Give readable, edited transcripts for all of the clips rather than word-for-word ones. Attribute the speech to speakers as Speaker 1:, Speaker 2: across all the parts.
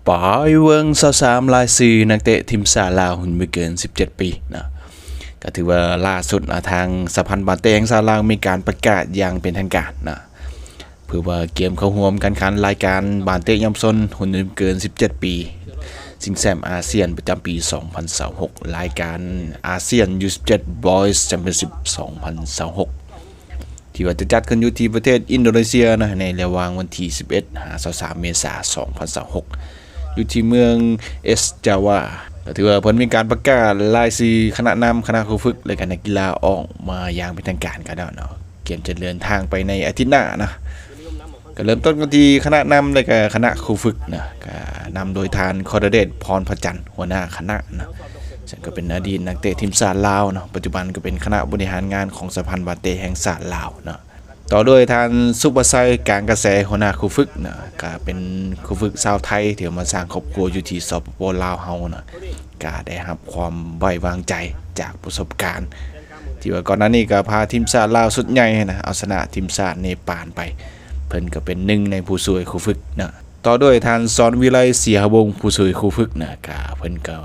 Speaker 1: ปอยเวิง23รายชื่อนักเตะทีมชาติลาวรุ่นไม่เกิน17ปีนะก็ถือว่าล่าสุดทางสหพันธ์บาเตะแห่งชาติลาวมีการประกาศอย่างเป็นทางการนะเพื่อว่าเกมเข้าร่วมการแข่งขันรายการบาเตะเยาวชนรุ่นไม่เกิน17ปีชิงแชมป์อาเซียนประจำปี2026รายการอาเซียน U17 Boys Championship 2026ที่ว่าจะจัดขึ้นอยู่ที่ประเทศอินโดนีเซียนะในระหว่างวันที่11 23 เมษายน 2026อยู่ที่เมืองเอสจาวาก็ถือว่าเพิ่นมีการประกาศรายชื่อคณะนำคณะครูฝึกและก็นักกีฬาออกมาอย่างเป็นทางการกันแล้วเนาะเกมจะเดินทางไปในอาทิตย์หน้านะก็เริ่มต้นกันที่คณะนำและก็คณะครูฝึกนะก็นำโดยทานคอรเดชพรพจันทร์หัวหน้าคณะนะซึ่งก็เป็นอดีตนักเตะทีมชาติลาวเนาะปัจจุบันก็เป็นคณะบริหารงานของสหพันธ์บาเตะแห่งชาติลาวเนาะต่อด้วยทานซุปเปอร์ไซกลางกระแสหัวหน้าครูฝึกนะก็เป็นครูฝึกชาวไทยที่มาสร้างครอบครัวอยู่ที่สปป.ลาวเฮานะก็ได้รับความไว้วางใจจากประสบการณ์ที่ว่าก่อนหน้านี้ก็พาทีมชาติลาวสุดใหญ่นะเอาชนะทีมชาติเนปาลไปเพิ่นก็เป็นหนึ่งในผู้ช่วยครูฝึกนะต่อด้วยทานสอนวิไลเสียวงศ์ผู้ช่วยครูฝึกนะก็เพิ่นก็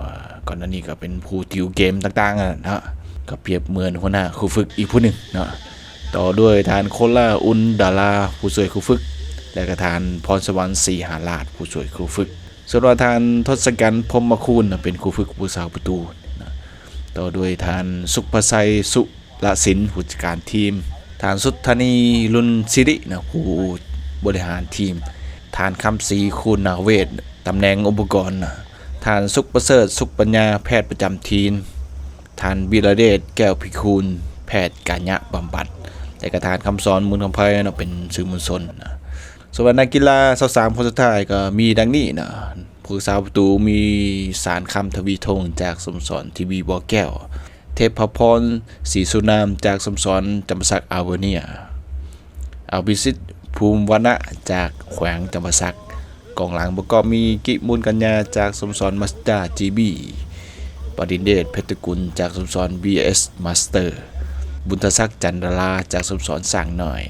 Speaker 1: ก่อนหน้านี้ก็เป็นผู้ติวเกมต่างๆนะก็เปรียบเหมือนหัวหน้าครูฝึกอีกผู้หนึ่งเนาะต่อด้วยทานโคล่าอุนดาราผู้ช่วยครูฝึกและก็ทานพรสวรรค์ศรีหาราชผู้ช่วยครูฝึกส่วนว่าทานทศกัณฐ์พรหมคูณเป็นครูฝึกผู้สาวประตูนะต่อด้วยทานสุภชัยสุรศิลป์ผู้จัดการทีมทานสุทธานีลุนศิรินะผู้บริหารทีมทานคำศรีคูณนาเวศตำแหน่งอุปกรณ์นะทานสุขประเสริฐสุขปัญญาแพทย์ประจำทีมทานวิระเดชแก้วพิคูลแพทย์กายะบำบัดแต่กระทานคำสอนมูลคำไพ่นะเป็นสื่อมวลชนนะส่วนนักกีฬา23คนสุดท้ายก็มีดังนี้นะผู้สาวประตูมีสารคำทวีธงจากสโมสรทีวีบ่อแก้วเทพพรศรีสุนามจากสโมสรจำปาสักอาเวเนียอภิสิทธิ์ภูมิวรรณะจากแขวงจำปาสักกองหลังประกอบมีกิมูลกัญญาจากสโมสรมาสเตอร์จีบีปดินเดชเพชรกุลจากสโมสร BS มาสเตอร์บุญทศักดิ์จันดาราจากสโมสรสร้างหน่อย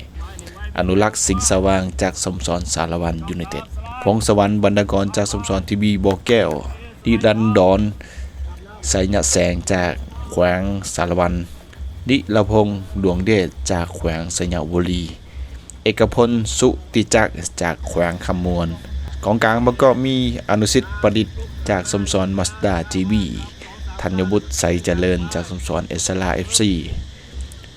Speaker 1: อนุรักษ์สิงห์สว่างจากสโมสรสารวันยูไนเต็ดพงศวรรค์บรรณกรจากสโมสรทีบีบ่อแก้วดิรันดรไสยแสงจากแขวงสารวันนิรพงษ์ดวงเดชจากแขวงสยบุรีเอกพลสุติจักรจากแขวงคำมวลกองกลางประกอบมีอนุสิทธิ์ประดิษฐ์จากสโมสรมาสด้าจีบีธัญบุตรไสเจริญจากสโมสรเอสลาเอฟซี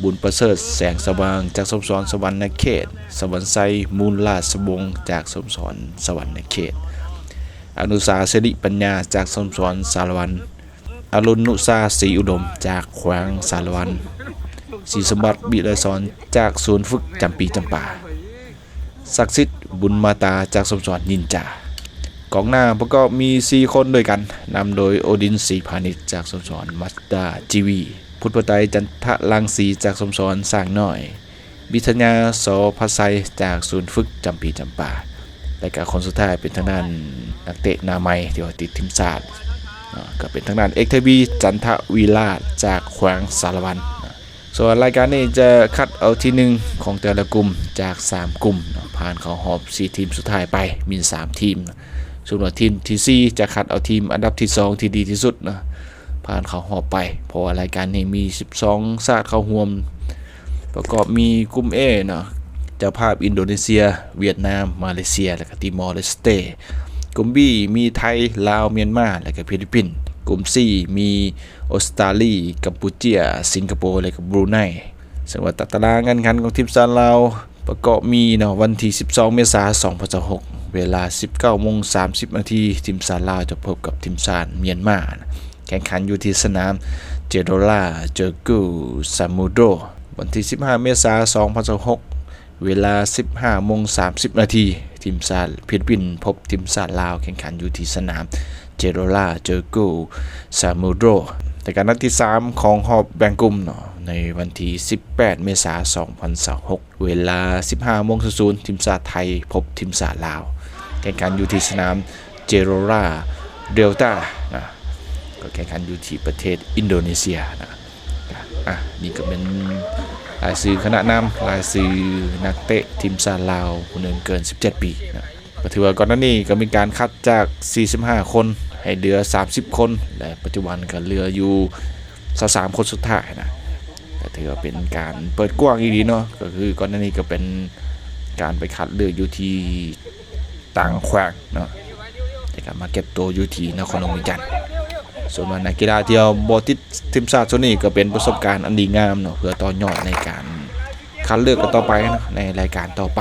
Speaker 1: บุญประเสริฐแสงสว่างจากสโมสรสวรรณเขตสวรรค์ไซมูลราชวงศ์จากสโมสรสวรรณเขตอนุสาสิริปัญญาจากสโมสรสารวันอรุณนุสาศรีอุดมจากแขวงสารวันศรีสมบัติบิไลสอนจากศูนย์ฝึกจำปีจำปาศักดิ์สิทธิ์บุญมาตาจากสโมสรนินจากองหน้าประกอบมี4คนด้วยกันนำโดยโอดินศรีพานิชจากสโมสรมาสด้าจีวีพุทธไตรจันทรังสีจากสโมสรสร้างน้อยบิทญาสภัสไซจากศูนย์ฝึกจำปีจำปาและก็คนสุดท้ายเป็นทางด้านนักเตะหน้าใหม่ที่ว่าติดทีมชาติก็เป็นทางด้านเอกทวีจันทวีราชจากแขวงสารวันส่วนรายการนี้จะคัดเอาที่หนึ่งของแต่ละกลุ่มจาก3กลุ่มผ่านเข้ารอบ4ทีมสุดท้ายไปมี3ทีมส่วนทีมที่4จะคัดเอาทีมอันดับที่2ที่ดีที่สุดนะผ่านเข้ารอบไปเพราะว่ารายการนี้มี12ชาติเข้าร่วมประกอบมีกลุ่ม A เนาะเจ้าภาพอินโดนีเซียเวียดนามมาเลเซียและก็ติมอร์เลสเตกลุ่ม B มีไทยลาวเมียนมาและก็ฟิลิปปินส์กลุ่ม C มีออสเตรเลียกัมพูชาสิงคโปร์และก็บรูไนซึ่งว่าตารางการแข่งขันของทีมชาติลาวประกอบมีเนาะวันที่12เมษายน2026เวลา 19:30 นทีมชาติลาวจะพบกับทีมชาติเมียนมาแข่งขันอยู่ที่สนามเจโดลาเจอกูซามูโดวันที่15เมษายน2026เวลา 15:30 นทีมชาติฟิลิปปินส์พบทีมชาติลาวแข่งขันอยู่ที่สนามเจโดลาเจอกูซามูโดแต่การนัดที่3ของรอบแบ่งกลุ่มเนาะในวันที่18เมษายน2026เวลา 15:00 ทีมชาติไทยพบทีมชาติลาวแข่งขันอยู่ที่สนามเจโดลาเดลต้านะก็แข่งขันอยู่ที่ประเทศอินโดนีเซียนะนี่ก็เป็นรายชื่อคณะนำรายชื่อนักเตะทีมชาติลาวคนหนึ่งเกิน17ปีนะ ก็ถือว่าก่อนหน้านี้ก็มีการคัดจาก45คนให้เหลือ30คนและปัจจุบันก็เหลืออยู่23คนสุดท้ายนะก็ถือว่าเป็นการเปิดกว้างอีกดีเนาะก็คือก่อนหน้านี้ก็เป็นการไปคัดเลือกอยู่ที่ต่างแขวงเนาะแต่ก็มาเก็บตัวอยู่ที่นครหลวงวิจันทร์ส่วนนักกีฬาที่เอาบ่ติดทีมชาติส่วนนี้ก็เป็นประสบการณ์อันดีงามเนาะเพื่อต่อยอดในการคัดเลือกกันต่อไปนะในรายการต่อไป